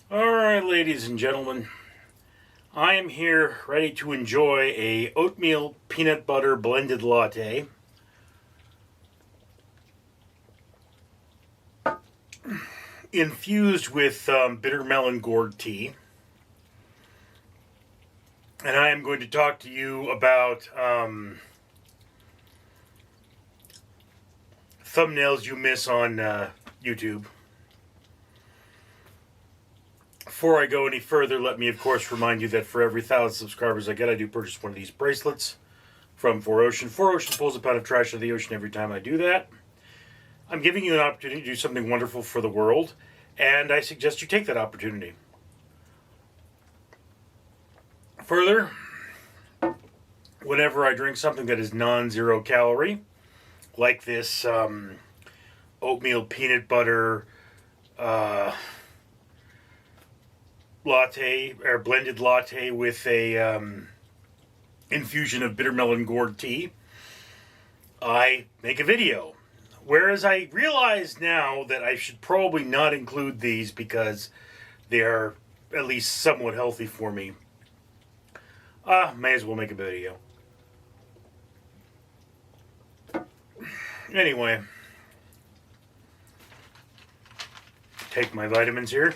Alright, ladies and gentlemen, I am here ready to enjoy a oatmeal peanut butter blended latte. Infused with bitter melon gourd tea. And I am going to talk to you about thumbnails you miss on YouTube. Before I go any further, let me of course remind you that for every 1,000 subscribers I get, I do purchase one of these bracelets from 4Ocean. 4Ocean pulls a pound of trash out of the ocean every time I do that. I'm giving you an opportunity to do something wonderful for the world, and I suggest you take that opportunity. Further, whenever I drink something that is non-zero calorie, like this oatmeal peanut butter latte or blended latte with a infusion of bitter melon gourd tea, I make a video. Whereas I realize now that I should probably not include these because they are at least somewhat healthy for me. May as well make a video. Anyway, take my vitamins here.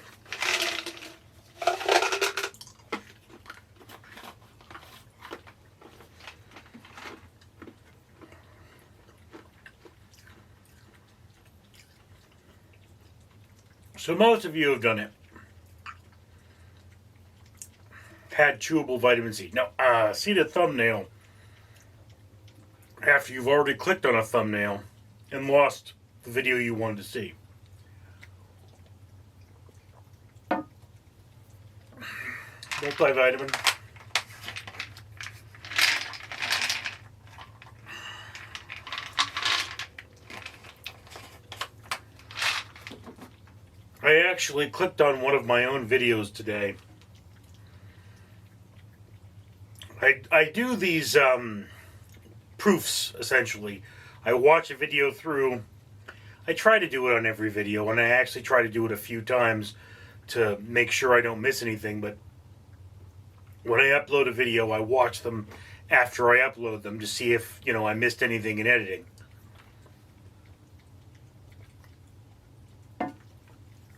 So most of you have done it. Had chewable vitamin C. Now, see the thumbnail after you've already clicked on a thumbnail and lost the video you wanted to see. Multivitamin. I actually clicked on one of my own videos today. I do these proofs, essentially. I watch a video through. I try to do it on every video, and I actually try to do it a few times to make sure I don't miss anything. But when I upload a video, I watch them after I upload them to see if, I missed anything in editing.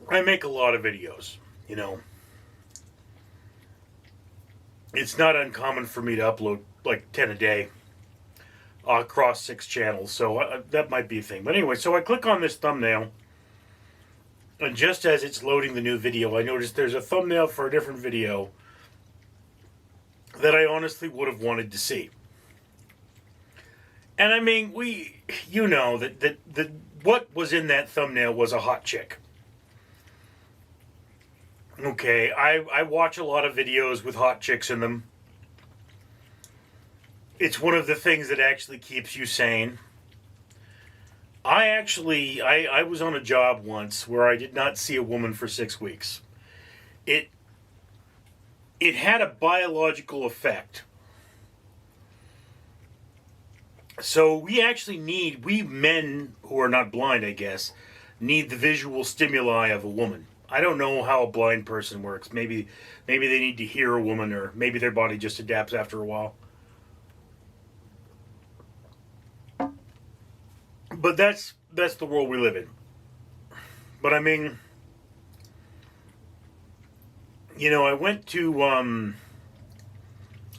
I make a lot of videos, It's not uncommon for me to upload like 10 a day across 6 channels, so that might be a thing. But anyway, so I click on this thumbnail, and just as it's loading the new video, I noticed there's a thumbnail for a different video that I honestly would have wanted to see. And I mean, that what was in that thumbnail was a hot chick. Okay, I watch a lot of videos with hot chicks in them. It's one of the things that actually keeps you sane. I was on a job once where I did not see a woman for 6 weeks. It had a biological effect. So we men who are not blind, I guess, need the visual stimuli of a woman. I don't know how a blind person works. Maybe they need to hear a woman, or maybe their body just adapts after a while. But that's the world we live in. But I mean, I went to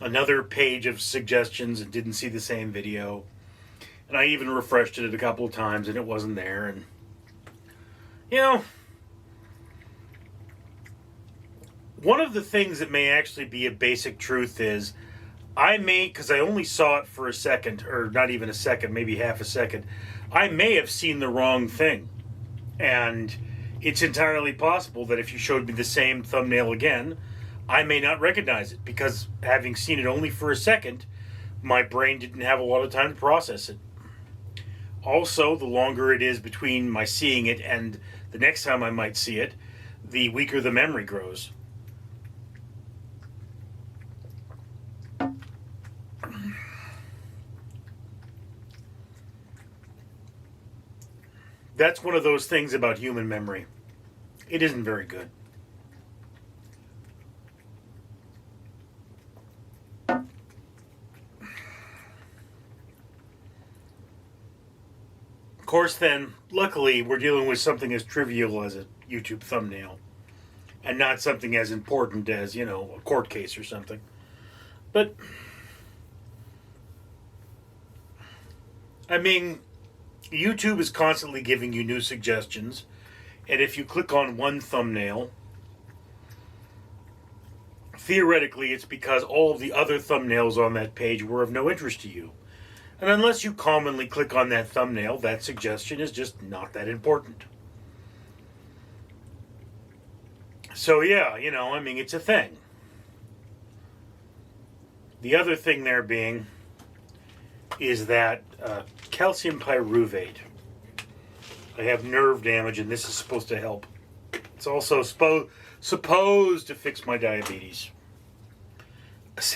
another page of suggestions and didn't see the same video. And I even refreshed it a couple of times and it wasn't there. And, one of the things that may actually be a basic truth is because I only saw it for a second, or not even a second, maybe half a second, I may have seen the wrong thing. And it's entirely possible that if you showed me the same thumbnail again, I may not recognize it, because having seen it only for a second, my brain didn't have a lot of time to process it. Also, the longer it is between my seeing it and the next time I might see it, the weaker the memory grows. That's one of those things about human memory. It isn't very good. course, then, luckily, we're dealing with something as trivial as a YouTube thumbnail and not something as important as, a court case or something. But, I mean, YouTube is constantly giving you new suggestions, and if you click on one thumbnail, theoretically it's because all of the other thumbnails on that page were of no interest to you. And unless you commonly click on that thumbnail, that suggestion is just not that important. So yeah, it's a thing. The other thing there being is that calcium pyruvate. I have nerve damage, and this is supposed to help. It's also supposed to fix my diabetes.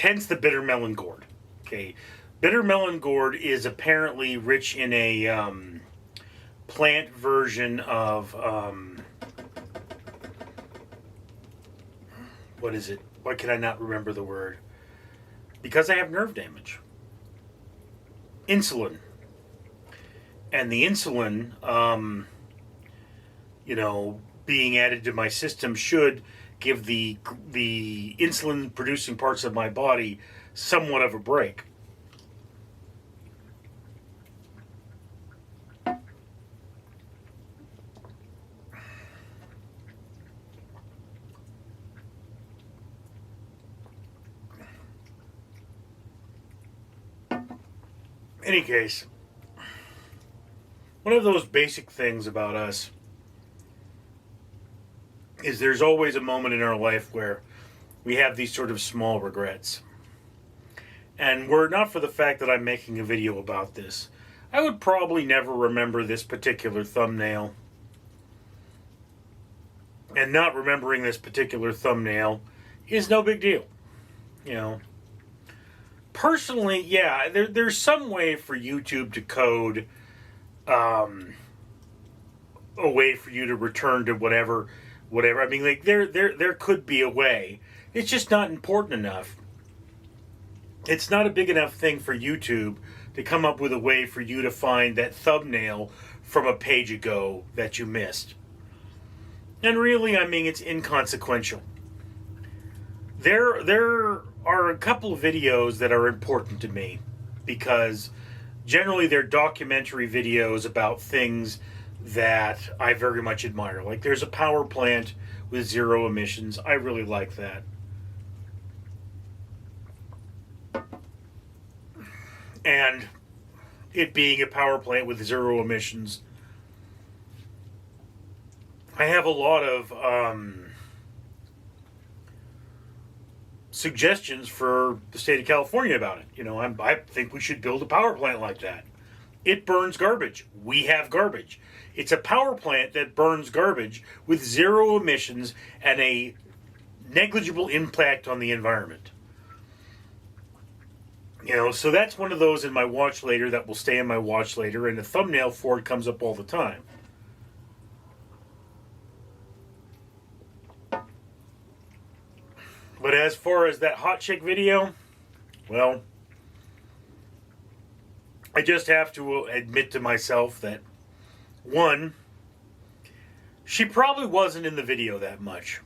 Hence the bitter melon gourd. Okay, bitter melon gourd is apparently rich in a plant version of what is it? Why can I not remember the word? Because I have nerve damage. Insulin. And the insulin, being added to my system should give the insulin producing parts of my body somewhat of a break. Any case, one of those basic things about us is there's always a moment in our life where we have these sort of small regrets. And were it not for the fact that I'm making a video about this, I would probably never remember this particular thumbnail. And not remembering this particular thumbnail is no big deal. Personally, yeah, there's some way for YouTube to code a way for you to return to whatever. I mean, like there could be a way. It's just not important enough. It's not a big enough thing for YouTube to come up with a way for you to find that thumbnail from a page ago that you missed. And really, I mean, it's inconsequential. There are a couple of videos that are important to me because generally they're documentary videos about things that I very much admire. Like there's a power plant with zero emissions. I really like that. And it being a power plant with zero emissions, I have a lot of suggestions for the state of California about it. I think we should build a power plant like that. It burns garbage. We have garbage. It's a power plant that burns garbage with zero emissions and a negligible impact on the environment. So that's one of those in my watch later that will stay in my watch later, and the thumbnail for it comes up all the time. But as far as that hot chick video, well, I just have to admit to myself that, one, she probably wasn't in the video that much.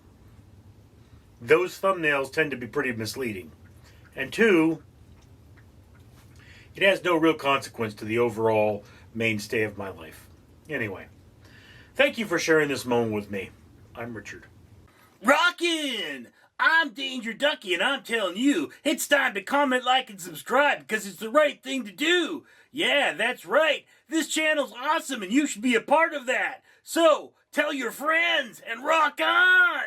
Those thumbnails tend to be pretty misleading. And two, it has no real consequence to the overall mainstay of my life. Anyway, thank you for sharing this moment with me. I'm Richard. Rockin'! I'm Danger Ducky, and I'm telling you, it's time to comment, like, and subscribe because it's the right thing to do. Yeah, that's right. This channel's awesome, and you should be a part of that. So, tell your friends and rock on!